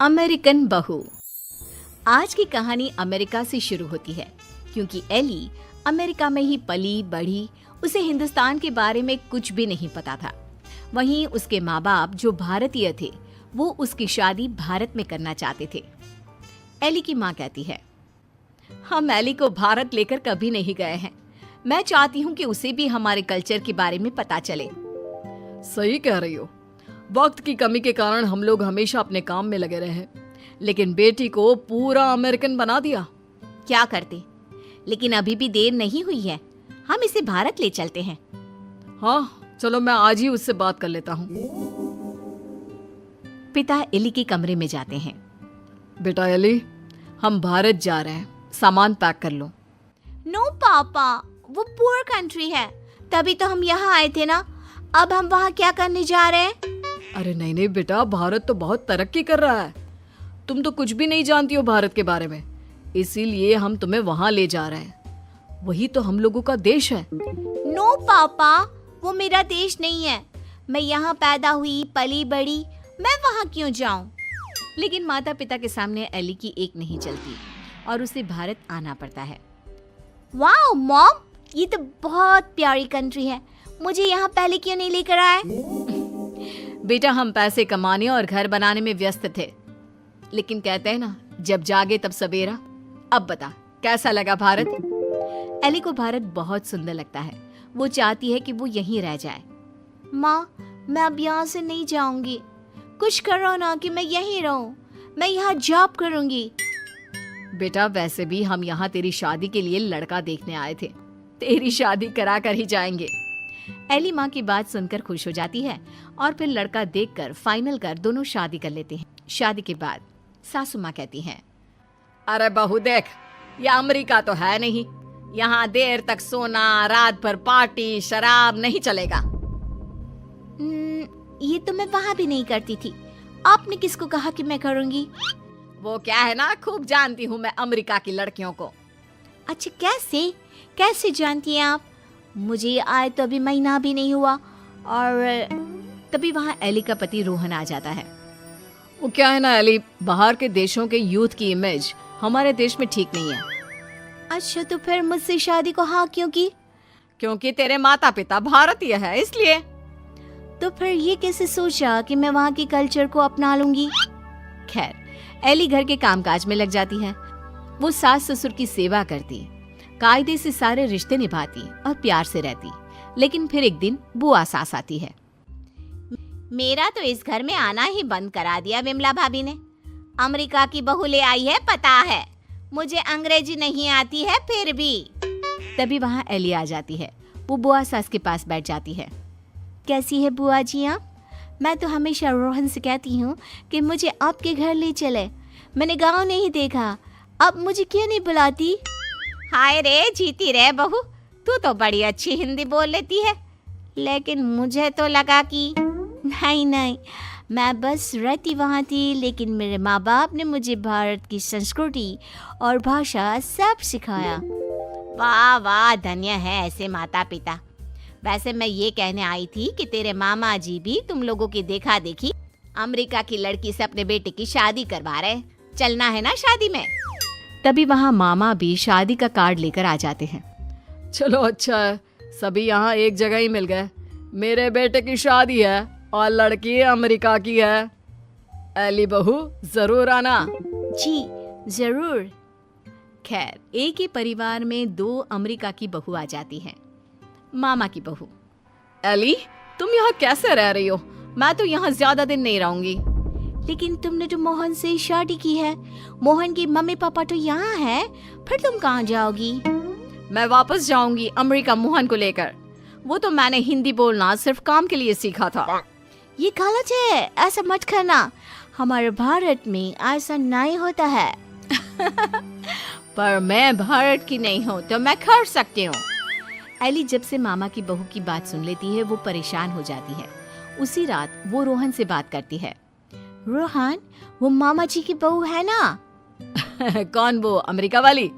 American बहू। आज की कहानी अमेरिका से शुरू होती है क्योंकि एली अमेरिका में ही पली बढ़ी। उसे हिंदुस्तान के बारे में कुछ भी नहीं पता था। वहीं उसके माँ बाप जो भारतीय थे वो उसकी शादी भारत में करना चाहते थे। एली की माँ कहती है, हम एली को भारत लेकर कभी नहीं गए हैं। मैं चाहती हूँ कि उसे भी हमारे कल्चर के बारे में पता चले। सही कह रही हो। वक्त की कमी के कारण हम लोग हमेशा अपने काम में लगे रहे, लेकिन बेटी को पूरा अमेरिकन बना दिया। क्या करते, लेकिन अभी भी देर नहीं हुई है। हम इसे भारत ले चलते हैं। हाँ चलो, मैं आज ही उससे बात कर लेता हूँ। पिता एली के कमरे में जाते हैं। बेटा एली, हम भारत जा रहे हैं, सामान पैक कर लो। नो पापा, वो पुअर कंट्री है, तभी तो हम यहाँ आए थे ना। अब हम वहाँ क्या करने जा रहे हैं? अरे नहीं नहीं बेटा, भारत तो बहुत तरक्की कर रहा है। तुम तो कुछ भी नहीं जानती हो भारत के बारे में, इसीलिए हम तुम्हें वहाँ ले जा रहे हैं। वही तो हम लोगों का देश है। नो पापा, वो मेरा देश नहीं है। मैं यहाँ पैदा हुई, पली बड़ी, मैं वहाँ क्यों जाऊँ? लेकिन माता पिता के सामने एली की एक नहीं चलती और उसे भारत आना पड़ता है। वाओ मॉम, ये तो बहुत प्यारी कंट्री है। मुझे यहाँ पहले क्यों नहीं लेकर आए? बेटा, हम पैसे कमाने और घर बनाने में व्यस्त थे, लेकिन कहते हैं ना, जब जागे तब सवेरा। अब बता, कैसा लगा भारत? एली को भारत बहुत सुंदर लगता है। वो चाहती है कि वो यहीं रह जाए। माँ, मैं अब यहाँ से नहीं जाऊंगी। कुछ करो ना कि मैं यहीं रहूं। मैं यहाँ जॉब करूंगी। बेटा, वैसे भी हम यहाँ तेरी शादी के लिए लड़का देखने आए थे। तेरी शादी करा कर ही जाएंगे। एली माँ की बात सुनकर खुश हो जाती है और फिर लड़का देखकर फाइनल कर दोनों शादी कर लेते हैं। शादी के बाद सासू माँ कहती हैं, अरे बहू देख, ये अमेरिका तो है नहीं। यहाँ देर तक सोना, रात भर पार्टी, शराब नहीं चलेगा। ये तो मैं वहाँ भी नहीं करती थी। आपने किसको कहा कि मैं करूँगी? वो क्या है ना, खूब जानती हूँ मैं अमेरिका की लड़कियों को। अच्छा, कैसे कैसे जानती हैं आप? मुझे आए तो अभी महीना भी नहीं हुआ। और तभी वहाँ एली का पति रोहन आ जाता है। वो क्या है ना एली, बाहर के देशों के यूथ की इमेज हमारे देश में ठीक नहीं है। अच्छा, तो फिर मुझसे शादी को हाँ क्यों की? क्योंकि तेरे माता पिता भारतीय है, इसलिए। तो फिर ये कैसे सोचा कि मैं वहाँ के कल्चर को अपना लूंगी? खैर, एली घर के कामकाज में लग जाती है। वो सास ससुर की सेवा करती, कायदे से सारे रिश्ते निभाती और प्यार से रहती। लेकिन फिर एक दिन बुआ सास आती है। मेरा तो इस घर में आना ही बंद करा दिया विमला भाभी ने। अमेरिका की बहू ले आई है, पता है। मुझे अंग्रेजी नहीं आती है फिर भी। तभी वहाँ एली आ जाती है। वो बुआ सास के पास बैठ जाती है। कैसी है बुआ जी आप? मैं तो हमेशा रोहन से कहती हूँ कि मुझे आपके घर ले चले। मैंने गाँव नहीं देखा, अब मुझे क्यों नहीं बुलाती? हाय रे, जीती रे बहू, तू तो बड़ी अच्छी हिंदी बोल लेती है। लेकिन मुझे तो लगा कि नहीं, मैं बस रहती वहाँ थी, लेकिन मेरे माँ बाप ने मुझे भारत की संस्कृति और भाषा सब सिखाया। वाह वाह, धन्य है ऐसे माता पिता। वैसे मैं ये कहने आई थी कि तेरे मामा जी भी तुम लोगों की देखा देखी अमेरिका की लड़की से अपने बेटे की शादी करवा रहे। चलना है ना शादी में? तभी वहाँ मामा भी शादी का कार्ड लेकर आ जाते हैं। चलो अच्छा है, सभी यहाँ एक जगह ही मिल गए। मेरे बेटे की शादी है और लड़की अमेरिका की है। एली बहू, जरूर आना। जी जरूर। खैर, एक ही परिवार में दो अमेरिका की बहू आ जाती हैं। मामा की बहू, एली, तुम यहाँ कैसे रह रही हो? मैं तो यहाँ ज्यादा दिन नहीं रहूंगी। लेकिन तुमने जो मोहन से शादी की है, मोहन की मम्मी पापा तो यहाँ है, फिर तुम कहाँ जाओगी? मैं वापस जाऊंगी अमेरिका मोहन को लेकर। वो तो मैंने हिंदी बोलना सिर्फ काम के लिए सीखा था। ये गलत है, ऐसा मत करना। हमारे भारत में ऐसा नहीं होता है। पर मैं भारत की नहीं हूँ तो मैं कर सकती हूँ। एली जब से मामा की बहू की बात सुन लेती है वो परेशान हो जाती है। उसी रात वो रोहन से बात करती है। रोहन, वो मामा जी की बहू है ना? कौन, वो अमेरिका वाली?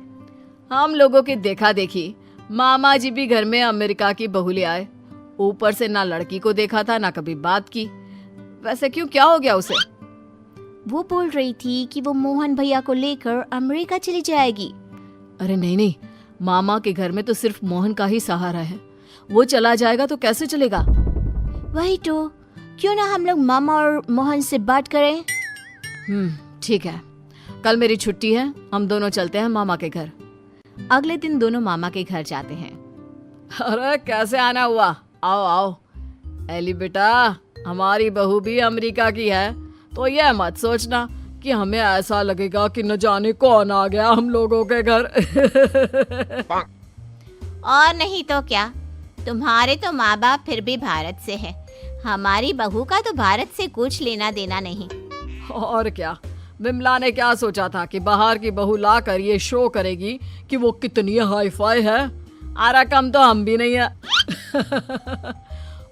हम लोगों की देखा देखी मामा जी भी घर में अमेरिका की बहू ले आए। ऊपर से ना लड़की को देखा था ना कभी बात की। वैसे क्यों, क्या हो गया उसे? वो बोल रही थी कि वो मोहन भैया को लेकर अमेरिका चली जाएगी। अरे नहीं नहीं, मामा के घर में तो सिर्फ मोहन का ही सहारा है। वो चला जाएगा तो कैसे चलेगा? वही तो, क्यों ना हम लोग मामा और मोहन से बात करें। ठीक है, कल मेरी छुट्टी है, हम दोनों चलते हैं मामा के घर। अगले दिन दोनों मामा के घर जाते हैं। अरे कैसे आना हुआ, आओ आओ। एली बेटा, हमारी बहू भी अमेरिका की है, तो यह मत सोचना कि हमें ऐसा लगेगा कि न जाने कौन आ गया हम लोगों के घर। और नहीं तो क्या, तुम्हारे तो माँ बाप फिर भी भारत से है, हमारी बहू का तो भारत से कुछ लेना देना नहीं। और क्या, विमला ने क्या सोचा था कि बाहर की बहू लाकर ये शो करेगी कि वो कितनी हाई फाई है। आरा कम तो हम भी नहीं है।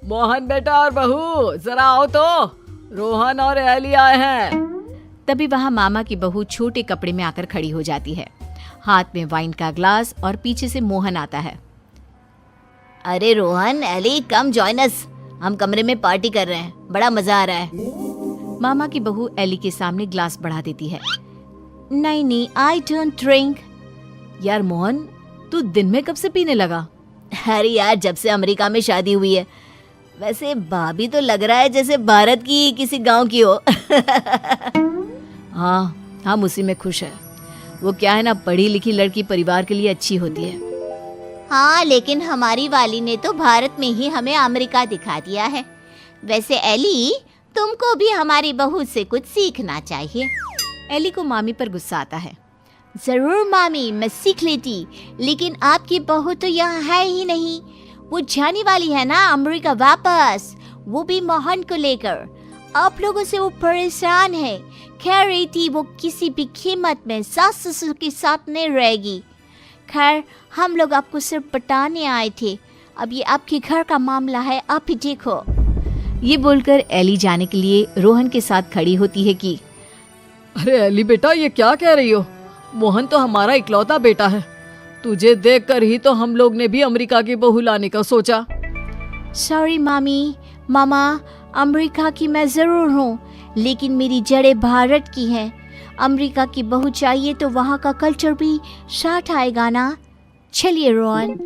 मोहन बेटा और बहू जरा आओ तो, रोहन और एली आए हैं। तभी वहाँ मामा की बहू छोटे कपड़े में आकर खड़ी हो जाती है, हाथ में वाइन का ग्लास, और पीछे से मोहन आता है। अरे Rohan, Ellie, come join us, हम कमरे में पार्टी कर रहे हैं, बड़ा मजा आ रहा है। मामा की बहू एली के सामने ग्लास बढ़ा देती है। नहीं नहीं, आई डोंट ड्रिंक। यार मोहन, तू दिन में कब से पीने लगा? अरे यार, जब से अमेरिका में शादी हुई है। वैसे भाभी तो लग रहा है जैसे भारत की किसी गांव की हो। हाँ, हम उसी में खुश है। वो क्या है ना, पढ़ी लिखी लड़की परिवार के लिए अच्छी होती है। हाँ, लेकिन हमारी वाली ने तो भारत में ही हमें अमेरिका दिखा दिया है। वैसे एली, तुमको भी हमारी बहू से कुछ सीखना चाहिए। एली को मामी पर गुस्सा आता है। जरूर मामी, मैं सीख लेती, लेकिन आपकी बहू तो यहाँ है ही नहीं। वो जाने वाली है ना अमेरिका वापस, वो भी मोहन को लेकर। आप लोगों से वो परेशान है, कह रही थी वो किसी भी कीमत में सास ससुर के साथ नहीं रहेगी। खैर, हम लोग आपको सिर्फ पटाने आए थे, अब ये आपके घर का मामला है, आप ही देखो। ये बोलकर एली जाने के लिए रोहन के साथ खड़ी होती है कि अरे एली बेटा, ये क्या कह रही हो? मोहन तो हमारा इकलौता बेटा है। तुझे देखकर ही तो हम लोग ने भी अमेरिका की बहू लाने का सोचा। सॉरी मामी, मामा, अमेरिका की मैं जरूर हूँ, लेकिन मेरी जड़ें भारत की हैं। अमेरिका की बहू चाहिए तो वहाँ का कल्चर भी साथ आएगा ना। चलिए रोहन।